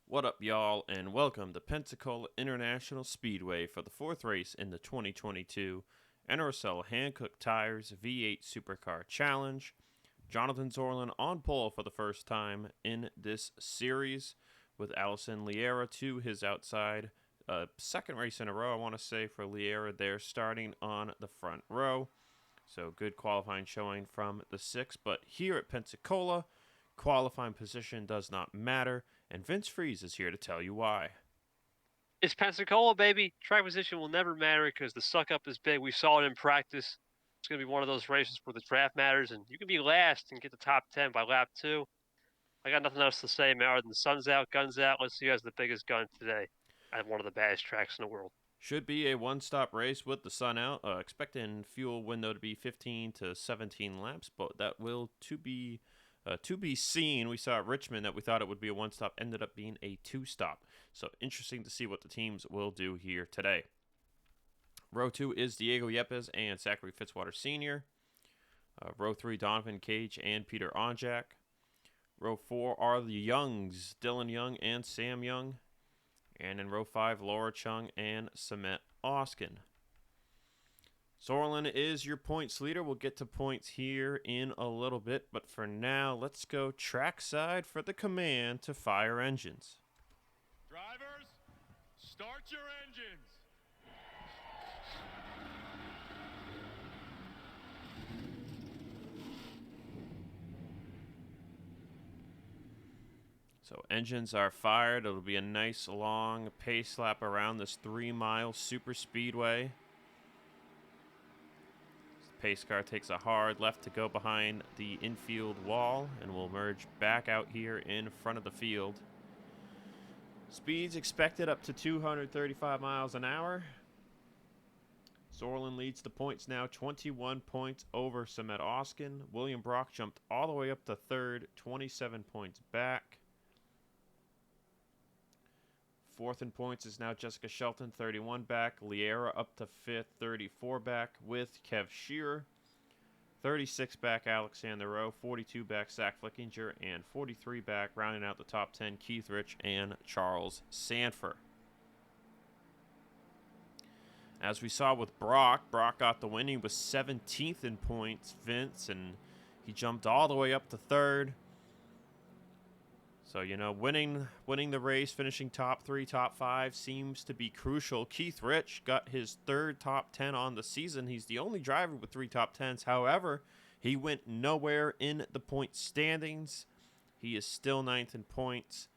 What up, y'all, and welcome to Pensacola International Speedway for the fourth race in the 2022 NRSL Hankook Tyres V8 Supercar Challenge. Jonathan Zorlin on pole for the first time in this series, with Allison Liera to his outside. Second race in a row, I want to say, for Liera there, starting on the front row. So good qualifying showing from the six, but here at Pensacola, qualifying position does not matter, and Vince Freeze is here to tell you why. It's Pensacola, baby. Track position will never matter because the suck up is big. We saw it in practice. It's going to be one of those races where the draft matters, and you can be last and get the top 10 by lap 2. I got nothing else to say, man, other than sun's out, guns out. Let's see who has the biggest gun today at one of the baddest tracks in the world. Should be a one-stop race with the sun out. Expecting fuel window to be 15 to 17 laps, but that will to be seen. We saw at Richmond that we thought it would be a one-stop, ended up being a two-stop. So interesting to see what the teams will do here today. Row 2 is Diego Yepes and Zachary Fitzwater Sr. Row 3, Donovan Cage and Peter Onjak. Row 4 are the Youngs, Dylan Young and Sam Young. And in row 5, Laura Chung and Samet Oskin. Zorlin is your points leader. We'll get to points here in a little bit, but for now, let's go trackside for the command to fire engines. Drivers, start your engines. So engines are fired. It'll be a nice long pace lap around this 3-mile super speedway. The pace car takes a hard left to go behind the infield wall and will merge back out here in front of the field. Speeds expected up to 235 miles an hour. Zorlin leads the points now, 21 points over Samet Oskin. William Brock jumped all the way up to third, 27 points back. Fourth in points is now Jessica Shelton, 31 back. Liera up to fifth, 34 back with Kev Shearer. 36 back Alexander Rowe, 42 back Zach Flickinger, and 43 back, rounding out the top 10, Keith Rich and Charles Sanford. As we saw with Brock got the win. He was 17th in points, Vince, and he jumped all the way up to third. So, winning the race, finishing top 3, top 5 seems to be crucial. Keith Rich got his third top 10 on the season. He's the only driver with 3 top 10s. However, he went nowhere in the point standings. He is still 9th in points.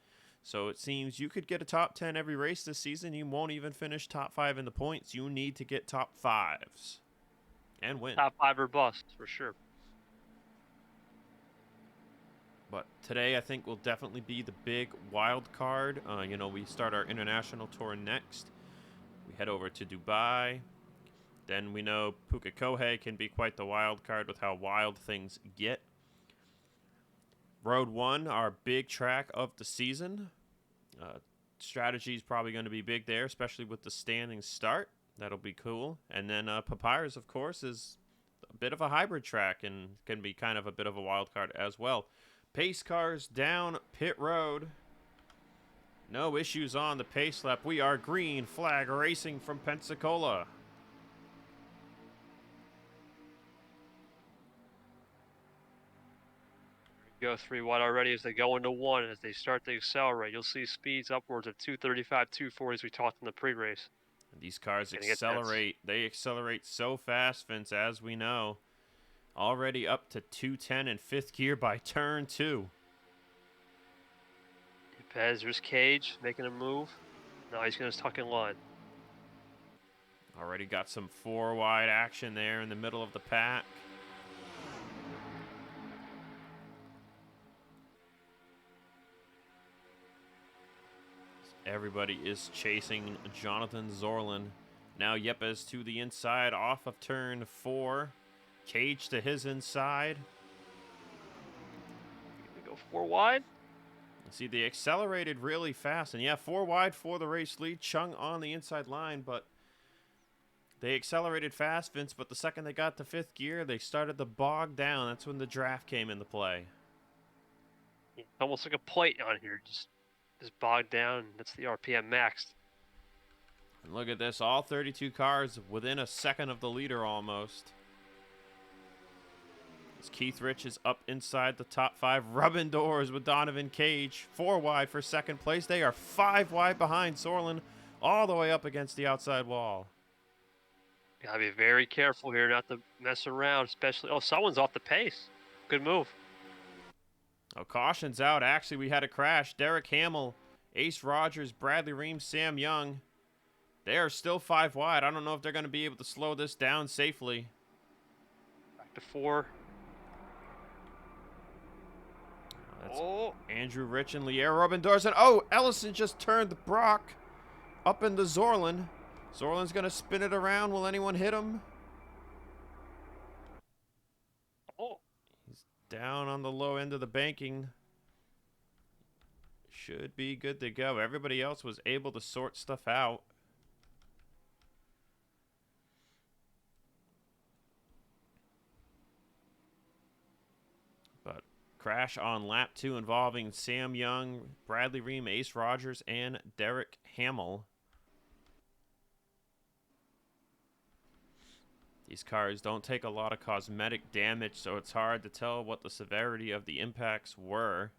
So it seems you could get a top 10 every race this season. You won't even finish top 5 in the points. You need to get top 5s and win. Top 5 or bust, for sure. But today, I think, will definitely be the big wild card. We start our international tour next. We head over to Dubai. Then we know Pukekohe can be quite the wild card with how wild things get. Road 1, our big track of the season. Strategy is probably going to be big there, especially with the standing start. That'll be cool. And then Papyrus, of course, is a bit of a hybrid track and can be kind of a bit of a wild card as well. Pace cars down pit road. No issues on the pace lap. We are green flag racing from Pensacola. Go 3 wide already as they go into 1. As they start to accelerate, you'll see speeds upwards of 235, 240 as we talked in the pre-race. These cars accelerate. They accelerate so fast, Vince, as we know. Already up to 210 in 5th gear by turn 2. Pez, there's Cage making a move. Now he's going to tuck in line. Already got some 4 wide action there in the middle of the pack. Everybody is chasing Jonathan Zorlin. Now Yepes to the inside off of turn 4. Cage to his inside. We go 4 wide. See, they accelerated really fast. And yeah, 4 wide for the race lead. Chung on the inside line, but they accelerated fast, Vince. But the second they got to 5th gear, they started to bog down. That's when the draft came into play. Almost like a plate on here. Just is bogged down. That's the RPM maxed. And look at this, all 32 cars within a second of the leader almost. As Keith Rich is up inside the top 5, rubbing doors with Donovan Cage. 4 wide for second place. They are 5 wide behind Sorlin, all the way up against the outside wall. Gotta be very careful here not to mess around, especially. Oh, someone's off the pace. Good move. Oh, caution's out. Actually, we had a crash. Derek Hamill, Ace Rogers, Bradley Ream, Sam Young. They are still 5 wide. I don't know if they're going to be able to slow this down safely. Back to 4. That's Andrew Rich and Lier rubbing doors. And oh, Ellison just turned Brock up into Zorlin. Zorlin's going to spin it around. Will anyone hit him? Oh. He's down on the low end of the banking. Should be good to go. Everybody else was able to sort stuff out. But crash on lap 2 involving Sam Young, Bradley Ream, Ace Rogers, and Derek Hamill. These cars don't take a lot of cosmetic damage, so it's hard to tell what the severity of the impacts were.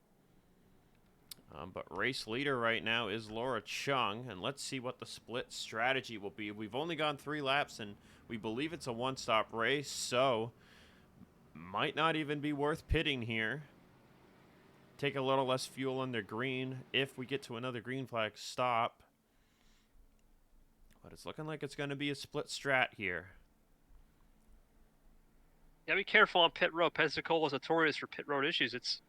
But race leader right now is Laura Chung, and let's see what the split strategy will be. We've only gone 3 laps, and we believe it's a one-stop race, so might not even be worth pitting here. Take a little less fuel under green if we get to another green flag stop. But it's looking like it's going to be a split strat here. Yeah, be careful on pit road. Pensacola is notorious for pit road issues. It's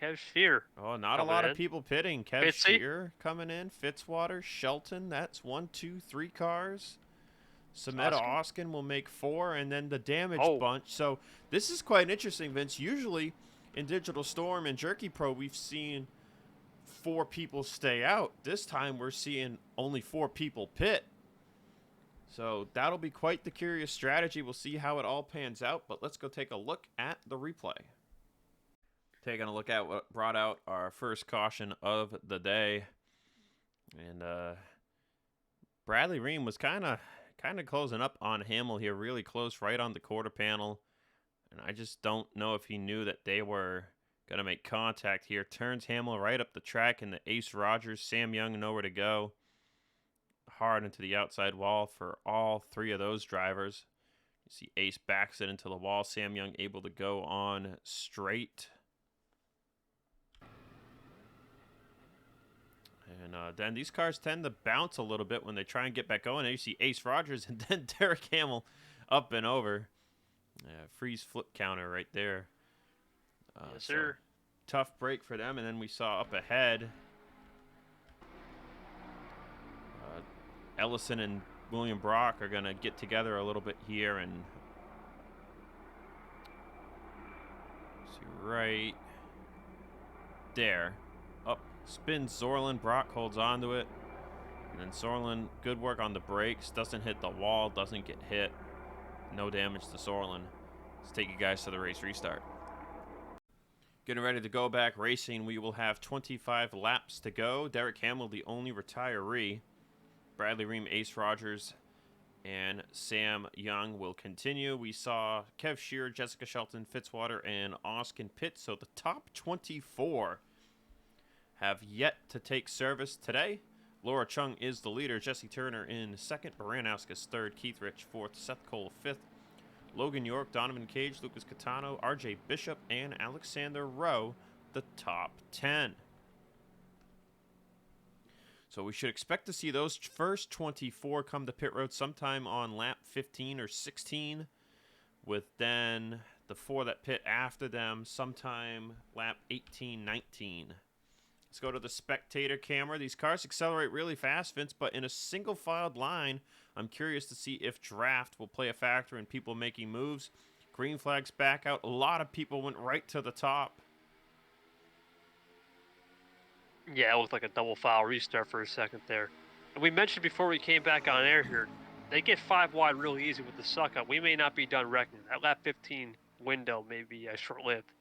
Kev Shear. Oh, not a lot of people pitting. Kev Shear coming in. Fitzwater, Shelton. That's 1, 2, 3 cars. Sameta Oskin will make 4, and then the damage bunch. So this is quite interesting, Vince. Usually in Digital Storm and Jerky Pro, we've seen 4 people stay out. This time we're seeing only 4 people pit. So that'll be quite the curious strategy. We'll see how it all pans out, but let's go take a look at the replay. Taking a look at what brought out our first caution of the day. And Bradley Ream was kind of closing up on Hamill here, really close right on the quarter panel. And I just don't know if he knew that they were going to make contact here. Turns Hamill right up the track, and the Ace Rogers, Sam Young, nowhere to go. Hard into the outside wall for all 3 of those drivers. You see Ace backs it into the wall. Sam Young able to go on straight. And then these cars tend to bounce a little bit when they try and get back going. And you see Ace Rogers and then Derek Hamill up and over. Freeze flip counter right there. Yes, sir. Tough break for them. And then we saw up ahead Ellison and William Brock are going to get together a little bit here. And see right there. Up spins Zorlin. Brock holds on to it. And then Zorlin, good work on the brakes. Doesn't hit the wall. Doesn't get hit. No damage to Zorlin. Let's take you guys to the race restart. Getting ready to go back racing. We will have 25 laps to go. Derek Hamill, the only retiree. Bradley Ream, Ace Rogers, and Sam Young will continue. We saw Kev Shear, Jessica Shelton, Fitzwater, and Oskin pit. So the top 24 have yet to take service today. Laura Chung is the leader. Jesse Turner in second. Baranowskis third. Keith Rich fourth. Seth Cole fifth. Logan York, Donovan Cage, Lucas Catano, RJ Bishop, and Alexander Rowe, the top 10. So we should expect to see those first 24 come to pit road sometime on lap 15 or 16, with then the 4 that pit after them sometime lap 18, 19. Let's go to the spectator camera. These cars accelerate really fast, Vince, but in a single-filed line, I'm curious to see if draft will play a factor in people making moves. Green flags back out. A lot of people went right to the top. Yeah, it looked like a double file restart for a second there. And we mentioned before we came back on air here, they get 5 wide really easy with the suck up. We may not be done wrecking. That lap 15 window may be short-lived.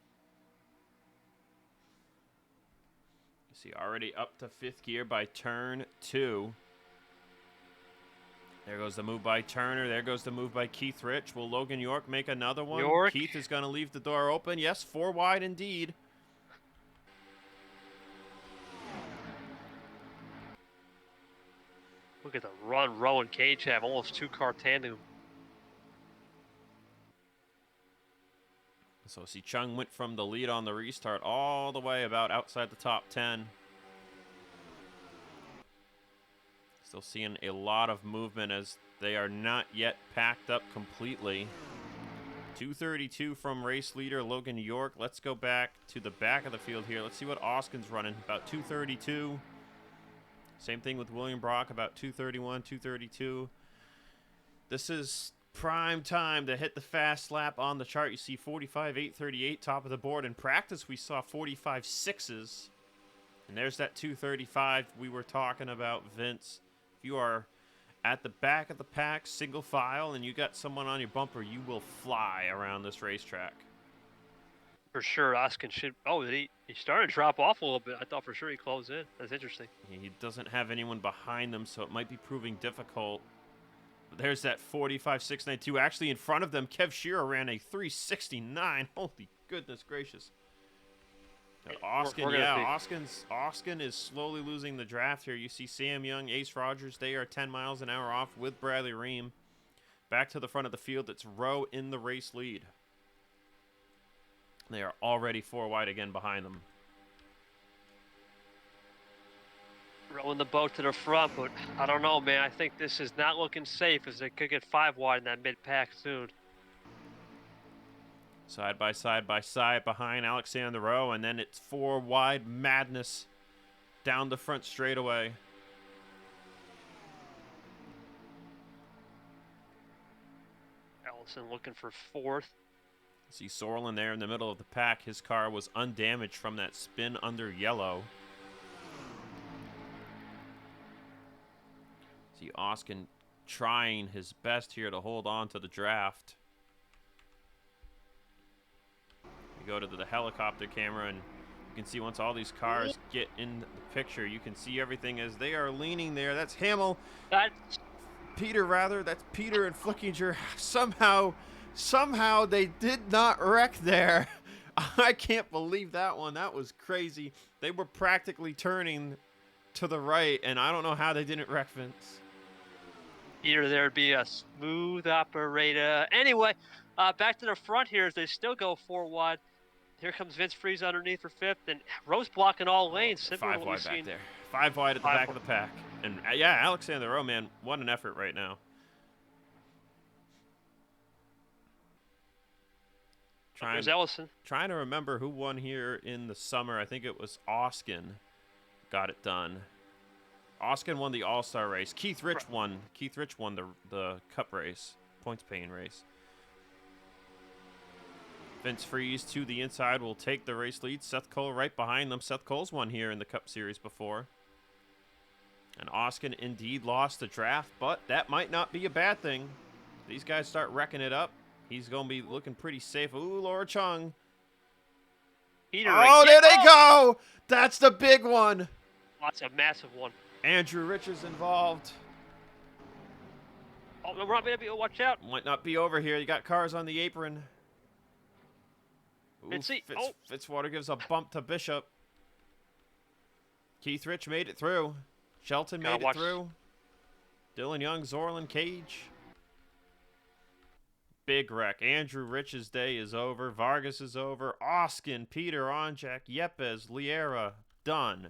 See, already up to 5th gear by turn 2. There goes the move by Turner. There goes the move by Keith Rich. Will Logan York make another one? York. Keith is going to leave the door open. Yes, 4 wide indeed. Look at the run Rowe and Cage have. Almost 2-car tandem. So see, Chung went from the lead on the restart all the way about outside the top 10. Still seeing a lot of movement as they are not yet packed up completely. 232 from race leader Logan York. Let's go back to the back of the field here. Let's see what Auskin's running. About 232. Same thing with William Brock, about 231, 232. This is prime time to hit the fast lap on the chart. You see 45.838 top of the board. In practice, we saw 45.6s. And there's that 235 we were talking about, Vince. If you are at the back of the pack, single file, and you got someone on your bumper, you will fly around this racetrack. For sure, Oskin should. Oh, he started to drop off a little bit. I thought for sure he closed in. That's interesting. He doesn't have anyone behind them, so it might be proving difficult. But there's that 45.692. Actually, in front of them, Kev Shearer ran a 369. Holy goodness gracious. Oskin is slowly losing the draft here. You see Sam Young, Ace Rogers, they are 10 miles an hour off with Bradley Ream. Back to the front of the field, it's Rowe in the race lead. They are already 4 wide again behind them. Rowing the boat to the front, but I don't know, man. I think this is not looking safe as they could get 5 wide in that mid-pack soon. Side by side behind Alexander Rowe, and then it's 4 wide madness down the front straightaway. Allison looking for 4th. See Sorlin there in the middle of the pack. His car was undamaged from that spin under yellow. See Oskin trying his best here to hold on to the draft. You go to the helicopter camera and you can see once all these cars get in the picture, you can see everything as they are leaning there. That's Hamill. That's Peter and Flickinger. Somehow they did not wreck there. I can't believe that one. That was crazy. They were practically turning to the right, and I don't know how they didn't wreck, Vince. Either there'd be a smooth operator. Anyway, back to the front here as they still go 4 wide. Here comes Vince Freeze underneath for 5th, and Rose blocking all lanes. 5 wide back there. 5 wide at the back of the pack. And yeah, Alexander Rowe, man, what an effort right now. There's Ellison. Trying to remember who won here in the summer. I think it was Oskin got it done. Oskin won the All-Star race. Keith Rich won. Keith Rich won the Cup race, points paying race. Vince Freeze to the inside will take the race lead. Seth Cole right behind them. Seth Cole's won here in the Cup Series before. And Oskin indeed lost the draft, but that might not be a bad thing. These guys start wrecking it up. He's going to be looking pretty safe. Ooh, Laura Chung. Oh, there they go. That's the big one. That's a massive one. Andrew Rich is involved. Oh, no, Robbie, watch out. Might not be over here. You got cars on the apron. Ooh, Fitzwater gives a bump to Bishop. Keith Rich made it through. Shelton made it through. Dylan Young, Zorlin, Cage. Big wreck. Andrew Rich's day is over. Vargas is over. Oskin, Peter, Onjak, Yepes, Liera, done.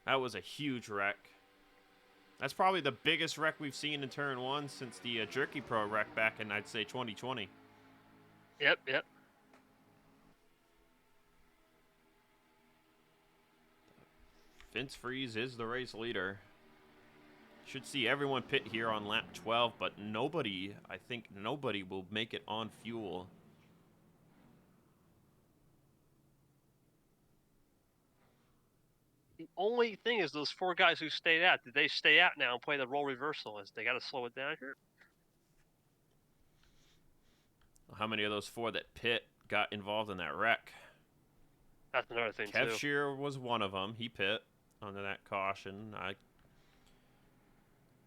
That was a huge wreck. That's probably the biggest wreck we've seen in Turn 1 since the Jerky Pro wreck back in, I'd say, 2020. Yep. Vince Freeze is the race leader. Should see everyone pit here on lap 12, but I think nobody will make it on fuel. The only thing is those 4 guys who stayed out. Did they stay out now and play the role reversal? As they got to slow it down here. How many of those 4 that pit got involved in that wreck? That's another thing, Kev too. Shearer was one of them. He pit under that caution.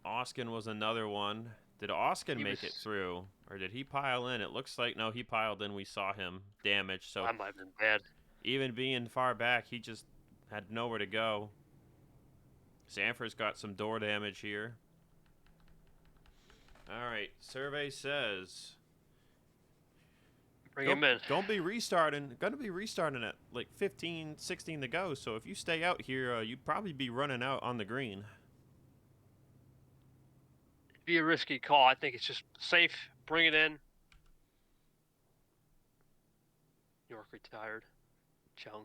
Oskin was another one. Did Oskin make it through, or did he pile in? It looks like, no, he piled in. We saw him damaged. So That might have been bad. even being far back, he just had nowhere to go. Sanford's got some door damage here. All right, survey says Bring him in. Don't be restarting. Going to be restarting at like 15, 16 to go. So if you stay out here, you'd probably be running out on the green. It'd be a risky call. I think it's just safe. Bring it in. York retired. Chung.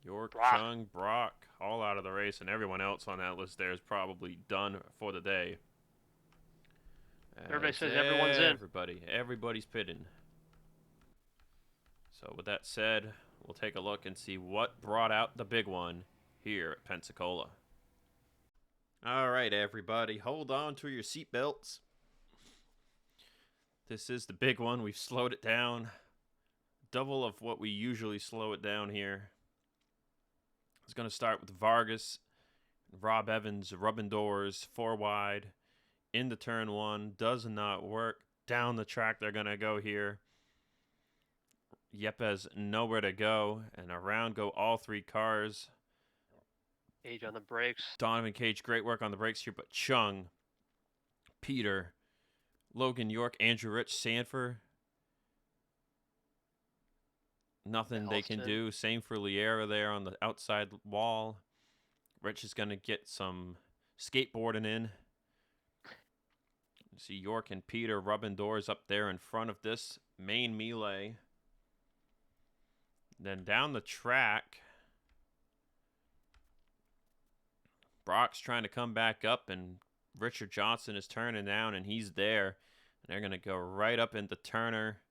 York, Brock. Chung, Brock, all out of the race, and everyone else on that list there is probably done for the day. Everybody says everyone's in. Everybody's pitting. So with that said, we'll take a look and see what brought out the big one here at Pensacola. All right, everybody, hold on to your seatbelts. This is the big one. We've slowed it down. Double of what we usually slow it down here. It's going to start with Vargas, Rob Evans, rubbing doors, 4 wide, into turn 1. Does not work. Down the track they're going to go here. Yepes nowhere to go, and around go all 3 cars. Cage on the brakes. Donovan Cage, great work on the brakes here, but Chung, Peter, Logan York, Andrew Rich, Sanford. Nothing they can do. Same for Liera there on the outside wall. Rich is going to get some skateboarding in. You see York and Peter rubbing doors up there in front of this main melee. Then down the track, Brock's trying to come back up, and Richard Johnson is turning down, and he's there. And they're going to go right up into Turner.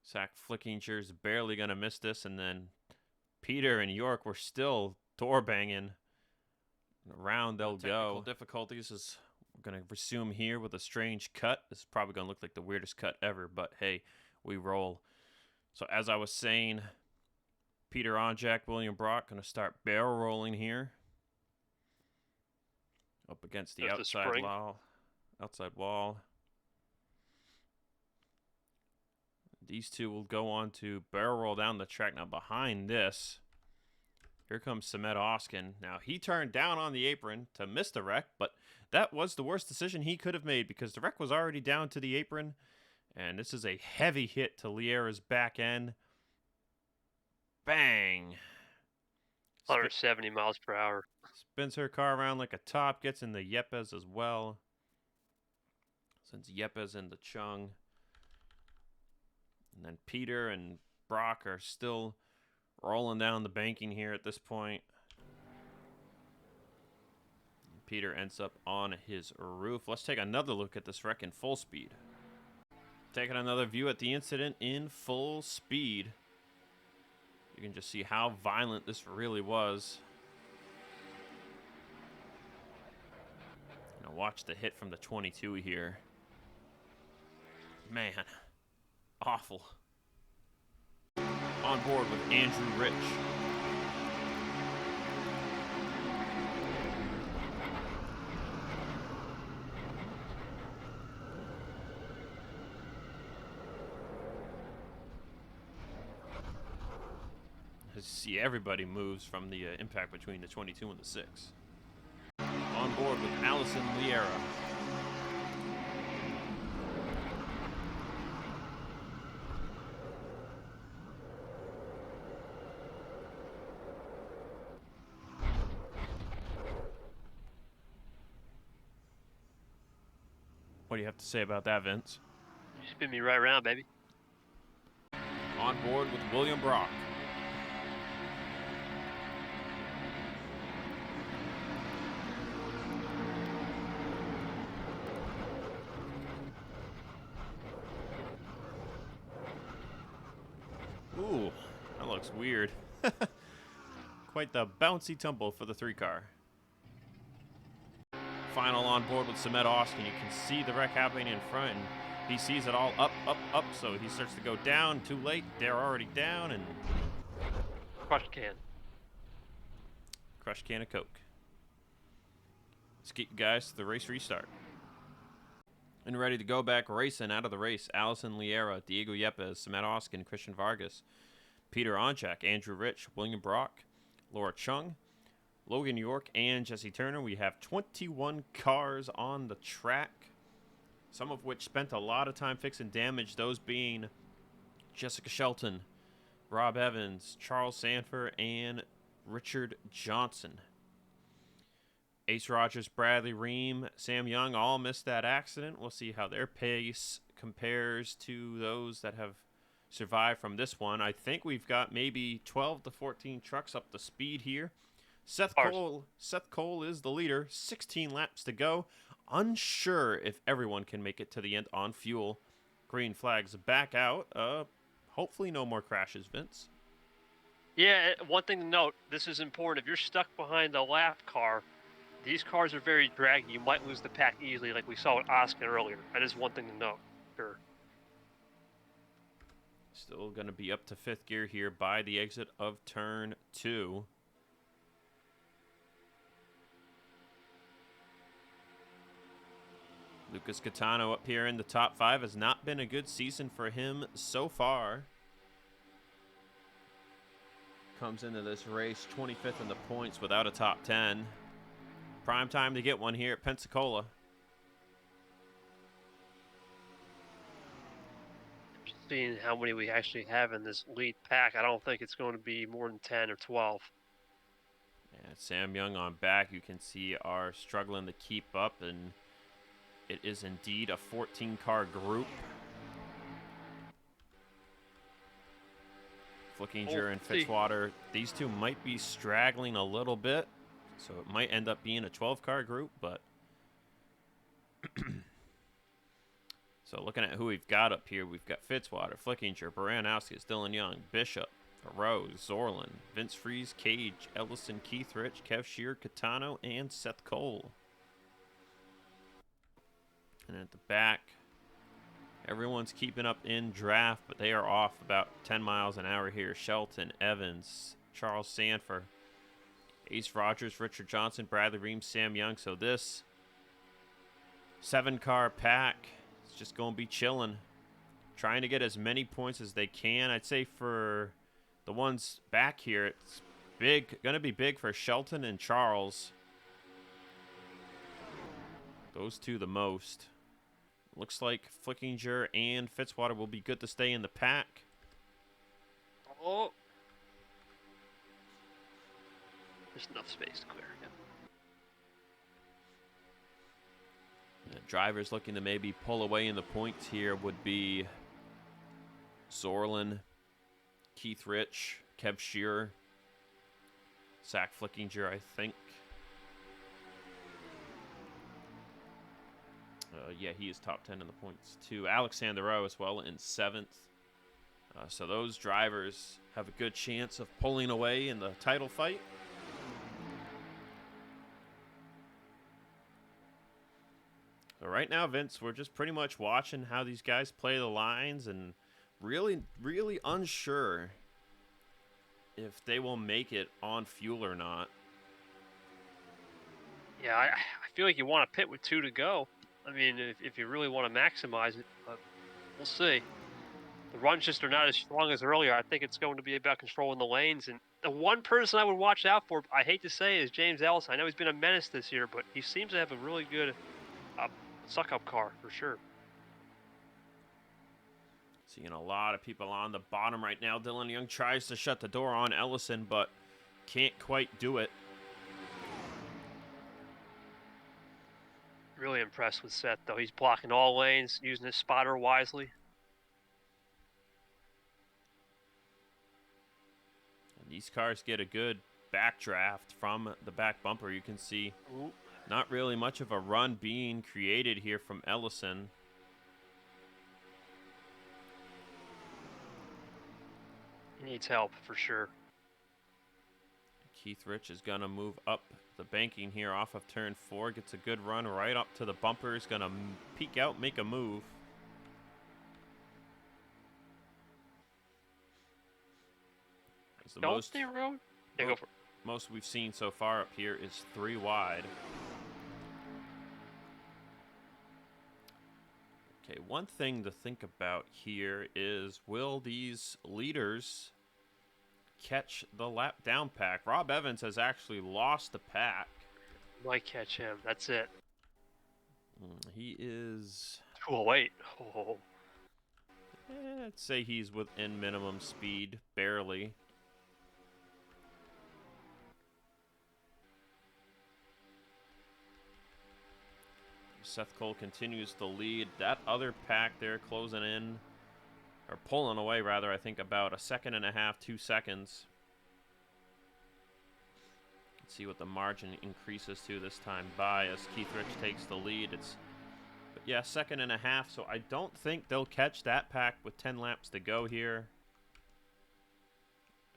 Zach Flickinger's barely going to miss this, and then Peter and York were still door banging. Around they'll go. Difficulties is we're going to resume here with a strange cut. This is probably going to look like the weirdest cut ever, but hey, we roll. So as I was saying, Peter Onjak, William Brock going to start barrel rolling here. Up against the outside wall. These two will go on to barrel roll down the track. Now behind this, here comes Samet Oskin. Now he turned down on the apron to miss the wreck, but that was the worst decision he could have made because the wreck was already down to the apron. And this is a heavy hit to Liera's back end. Bang! 170 miles per hour. Spins her car around like a top. Gets in the Yepes as well. Sends Yepes into Chung. And then Peter and Brock are still rolling down the banking here at this point. Peter ends up on his roof. Let's take another look at this wreck in full speed. Taking another view at the incident in full speed. You can just see how violent this really was. Now watch the hit from the 22 here. Man, awful. On board with Andrew Rich. See, everybody moves from the impact between the 22 and the 6. On board with Allison Liera. What do you have to say about that, Vince? You spin me right around, baby. On board with William Brock. Ooh, that looks weird. Quite the bouncy tumble for the 3-car. Final on board with Samet Oskin. You can see the wreck happening in front, and he sees it all up, so he starts to go down. Too late. They're already down, and crushed can. Crushed can of Coke. Let's get you guys to the race restart. And ready to go back racing out of the race. Allison Liera, Diego Yepes, Samantha Oskin, Christian Vargas, Peter Onchak, Andrew Rich, William Brock, Laura Chung, Logan York, and Jesse Turner. We have 21 cars on the track, some of which spent a lot of time fixing damage, those being Jessica Shelton, Rob Evans, Charles Sanford, and Richard Johnson. Ace Rogers, Bradley Ream, Sam Young all missed that accident. We'll see how their pace compares to those that have survived from this one. I think we've got maybe 12 to 14 trucks up to speed here. Seth Cole is the leader. 16 laps to go. Unsure if everyone can make it to the end on fuel. Green flags back out. Hopefully no more crashes, Vince. Yeah, one thing to note, this is important. If you're stuck behind a lap car, these cars are very draggy. You might lose the pack easily, like we saw with Oscar earlier. That is one thing to note. Sure. Still going to be up to fifth gear here by the exit of turn 2. Lucas Catano up here in the top 5. Has not been a good season for him so far. Comes into this race 25th in the points without a top 10. Prime time to get one here at Pensacola. Seeing how many we actually have in this lead pack, I don't think it's going to be more than 10 or 12. And Sam Young on back, you can see, are struggling to keep up, and it is indeed a 14-car group. Flickinger and Fitzwater, these two might be straggling a little bit, so it might end up being a 12-car group, but so looking at who we've got up here, we've got Fitzwater, Flickinger, Baranowski, Dylan Young, Bishop, Rose, Zorlin, Vince Freeze, Cage, Ellison, Keith Rich, Kev Shear, Catano, and Seth Cole. And at the back, everyone's keeping up in draft, but they are off about 10 miles an hour here. Shelton, Evans, Charles Sanford, Ace Rogers, Richard Johnson, Bradley Ream, Sam Young. So this 7-car pack is just going to be chilling, trying to get as many points as they can. I'd say for the ones back here, it's going to be big for Shelton and Charles. Those two the most. Looks like Flickinger and Fitzwater will be good to stay in the pack. Oh. There's enough space to clear. Yeah. The drivers looking to maybe pull away in the points here would be Zorlin, Keith Rich, Kev Shearer, Zach Flickinger, I think. Yeah, he is top 10 in the points too. Alexander Rowe as well in 7th. So those drivers have a good chance of pulling away in the title fight. So right now, Vince, we're just pretty much watching how these guys play the lines and really, really unsure if they will make it on fuel or not. Yeah, I feel like you want to pit with 2 to go. I mean, if you really want to maximize it, but we'll see. The runs just are not as strong as earlier. I think it's going to be about controlling the lanes. And the one person I would watch out for, I hate to say, is James Ellis. I know he's been a menace this year, but he seems to have a really good suck-up car for sure. Seeing a lot of people on the bottom right now. Dylan Young tries to shut the door on Ellison, but can't quite do it. Really impressed with Seth, though. He's blocking all lanes, using his spotter wisely. And these cars get a good backdraft from the back bumper. You can see not really much of a run being created here from Ellison. He needs help for sure. Keith Rich is going to move up the banking here off of turn 4. Gets a good run right up to the bumper. He's going to peek out, make a move. It's the Don't they road? They go for it. most we've seen so far up here is 3 wide. Okay, one thing to think about here is, will these leaders catch the lap down pack? Rob Evans has actually lost the pack. Might catch him. That's it. He is... 208. Oh. I'd say he's within minimum speed, barely. Seth Cole continues to lead. That other pack there closing in, or pulling away rather, I think about 1.5 seconds, 2 seconds. Let's see what the margin increases to this time by as Keith Rich takes the lead. It's, but yeah, 1.5 seconds, so I don't think they'll catch that pack with 10 laps to go here.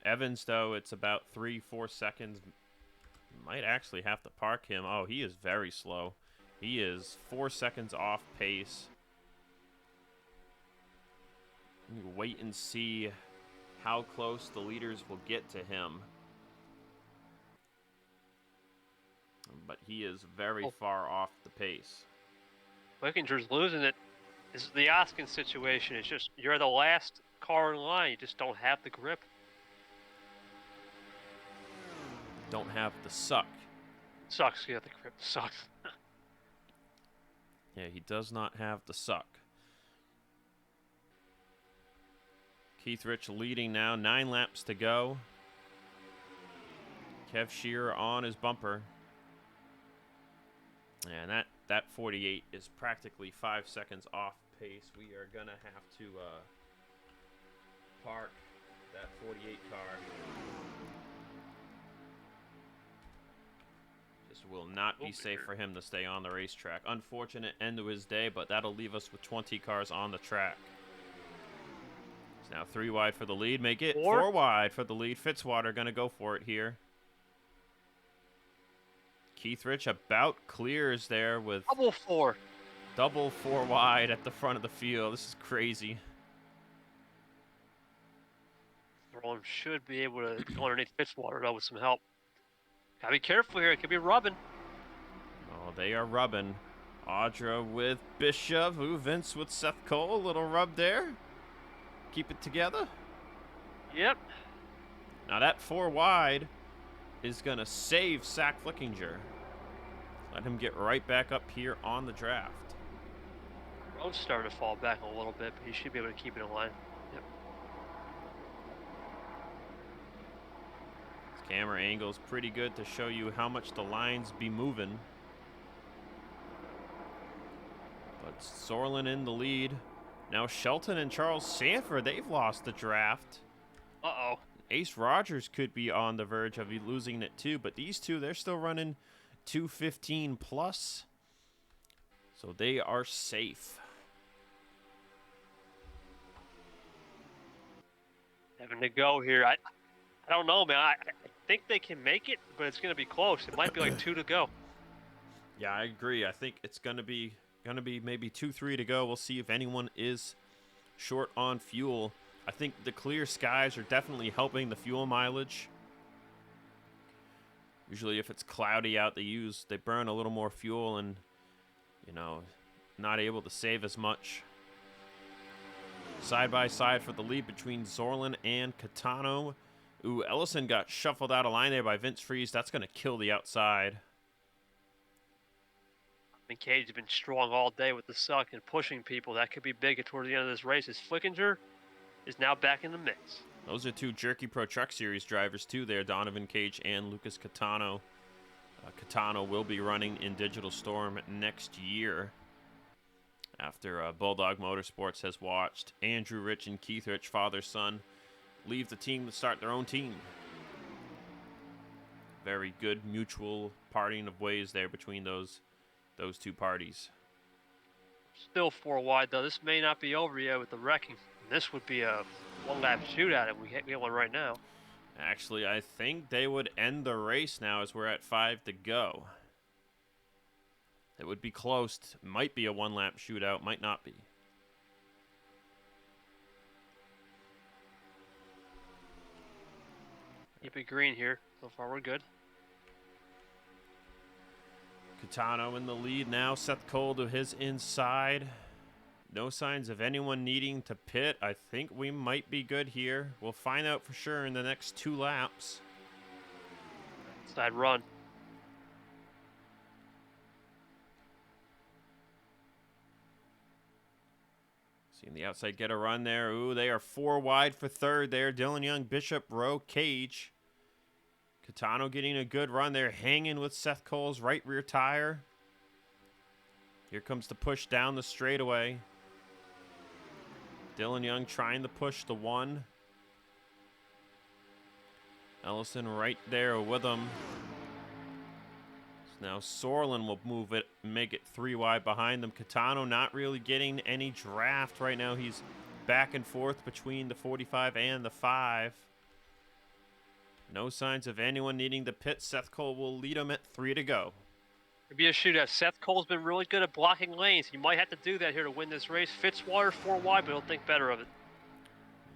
Evans, though, it's about 3-4 seconds. Might actually have to park him. Oh, he is very slow. He is 4 seconds off pace. You wait and see how close the leaders will get to him. But he is very far off the pace. Wickinger's losing it. This is the Oskin situation. It's just, you're the last car in line. You just don't have the grip. Don't have the suck. Sucks. Yeah, the grip sucks. Yeah, he does not have the suck. Keith Rich leading now, 9 laps to go. Kev Shearer on his bumper. And that 48 is practically 5 seconds off pace. We are going to have to park that 48 car. This will not be safe for him to stay on the racetrack. Unfortunate end to his day, but that'll leave us with 20 cars on the track. It's now 3 wide for the lead. Make it 4 wide for the lead. Fitzwater going to go for it here. Keith Rich about clears there with double 4 wide at the front of the field. This is crazy. Roland should be able to go underneath Fitzwater though with some help. Gotta be careful here. It could be rubbing. Oh, they are rubbing. Audra with Bishop. Ooh, Vince with Seth Cole. A little rub there. Keep it together. Yep. Now that 4 wide is going to save Zach Flickinger. Let him get right back up here on the draft. Road's starting to fall back a little bit, but he should be able to keep it in line. Yep. This camera angle is pretty good to show you how much the lines be moving. But Sorlin in the lead. Now Shelton and Charles Sanford, they've lost the draft. Uh-oh. Ace Rogers could be on the verge of losing it too, but these two, they're still running 215 plus. So they are safe. Having to go here. I don't know, man. I think they can make it, but it's going to be close. It might be like 2 to go. Yeah, I agree. I think it's going to be maybe 2-3 to go. We'll see if anyone is short on fuel. I think the clear skies are definitely helping the fuel mileage. Usually if it's cloudy out, they burn a little more fuel and, not able to save as much. Side by side for the lead between Zorlin and Catano. Ooh, Ellison got shuffled out of line there by Vince Freeze. That's going to kill the outside. I mean, Cage has been strong all day with the suck and pushing people. That could be big towards the end of this race. As Flickinger is now back in the mix. Those are 2 Jerky Pro Truck Series drivers too there, Donovan Cage and Lucas Catano. Catano will be running in Digital Storm next year after Bulldog Motorsports has watched Andrew Rich and Keith Rich, father-son, leave the team to start their own team. Very good mutual parting of ways there between those 2 parties. Still 4 wide, though. This may not be over yet with the wrecking. This would be a 1-lap shootout if we get one right now. Actually, I think they would end the race now as we're at 5 to go. It would be close. Might be a 1-lap shootout. Might not be. Keep it green here. So far, we're good. Catano in the lead now. Seth Cole to his inside. No signs of anyone needing to pit. I think we might be good here. We'll find out for sure in the next 2 laps. Side run. Seeing the outside get a run there. Ooh, they are 4 wide for third there. Dylan Young, Bishop, Rowe, Cage. Catano getting a good run there, hanging with Seth Cole's right rear tire. Here comes the push down the straightaway. Dylan Young trying to push the 1. Ellison right there with him. So now Sorlin will move it, make it 3 wide behind them. Catano not really getting any draft right now. He's back and forth between the 45 and the 5. No signs of anyone needing to pit. Seth Cole will lead him at 3 to go. It'll be a shootout. Seth Cole's been really good at blocking lanes. He might have to do that here to win this race. Fitzwater 4 wide, but he'll think better of it.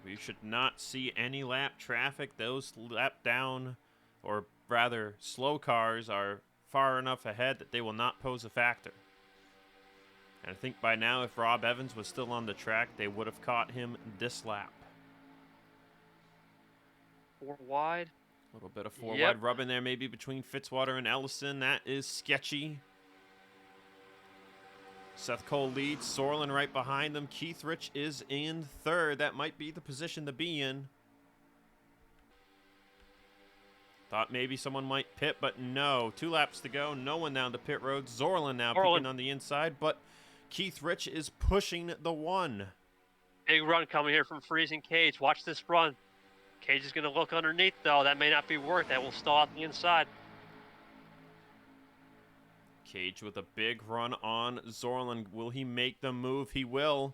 We should not see any lap traffic. Those lap down, or rather slow cars, are far enough ahead that they will not pose a factor. And I think by now, if Rob Evans was still on the track, they would have caught him this lap. 4 wide. A little bit of 4 wide rubbing there maybe between Fitzwater and Ellison. That is sketchy. Seth Cole leads. Sorlin right behind them. Keith Rich is in 3rd. That might be the position to be in. Thought maybe someone might pit, but no. 2 laps to go. No one down the pit road. Zorlin now picking on the inside, but Keith Rich is pushing the 1. Big run coming here from Freezing Cage. Watch this run. Cage is going to look underneath, though. That may not be worth. That will stall out the inside. Cage with a big run on Zorlin. Will he make the move? He will.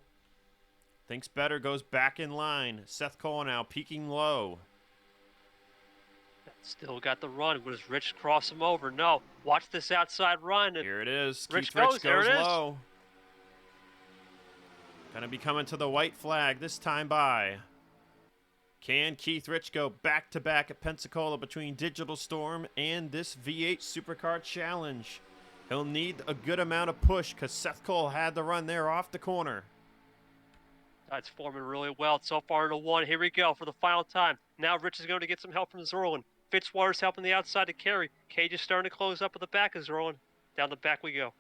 Thinks better, goes back in line. Seth Cole now peaking low. Still got the run. Does Rich cross him over? No. Watch this outside run. Here it is. Rich Keith Rich goes low. Gonna be coming to the white flag this time by. Can Keith Rich go back-to-back at Pensacola between Digital Storm and this V8 Supercar Challenge? He'll need a good amount of push because Seth Cole had the run there off the corner. That's forming really well so far into 1. Here we go for the final time. Now Rich is going to get some help from Zorlin. Fitzwater's helping the outside to carry. Cage is starting to close up at the back of Zorlin. Down the back we go.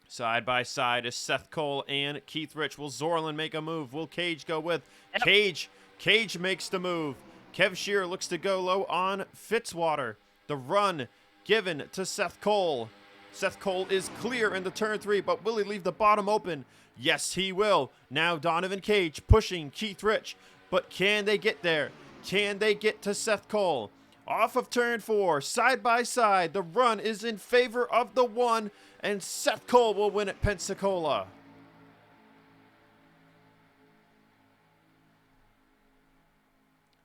Side by side is Seth Cole and Keith Rich. Will Zorlin make a move? Will Cage go with? Yep. Cage makes the move. Kev Shearer looks to go low on Fitzwater. The run given to Seth Cole. Seth Cole is clear in the turn 3, but will he leave the bottom open? Yes, he will. Now Donovan Cage pushing Keith Rich, but can they get there? Can they get to Seth Cole? Off of turn 4, side by side, the run is in favor of the 1, and Seth Cole will win at Pensacola.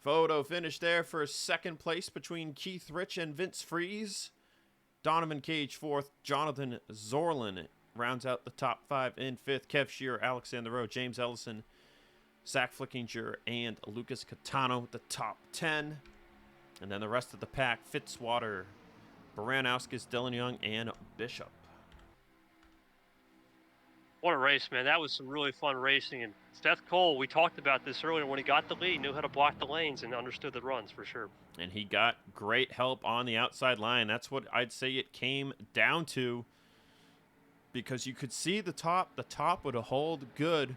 Photo finish there for 2nd place between Keith Rich and Vince Freeze. Donovan Cage 4th. Jonathan Zorlin rounds out the top 5 in 5th. Kev Shearer, Alexander Rowe, James Ellison, Zach Flickinger, and Lucas Catano the top 10. And then the rest of the pack, Fitzwater, Baranowskis, Dylan Young, and Bishop. What a race, man. That was some really fun racing. And Seth Cole, we talked about this earlier. When he got the lead, he knew how to block the lanes and understood the runs for sure. And he got great help on the outside line. That's what I'd say it came down to, because you could see the top. The top would hold good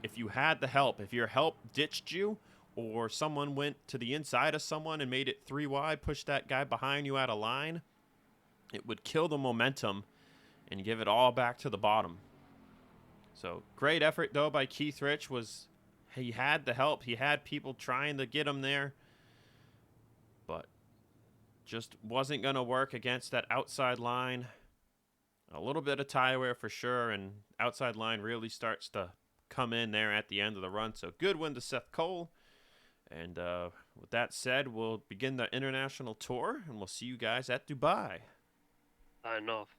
if you had the help. If your help ditched you, or someone went to the inside of someone and made it 3 wide, pushed that guy behind you out of line, it would kill the momentum and give it all back to the bottom. So great effort, though, by Keith Rich. He had the help. He had people trying to get him there, but just wasn't going to work against that outside line. A little bit of tire wear for sure, and outside line really starts to come in there at the end of the run. So good win to Seth Cole. And with that said, we'll begin the international tour, and we'll see you guys at Dubai. Enough.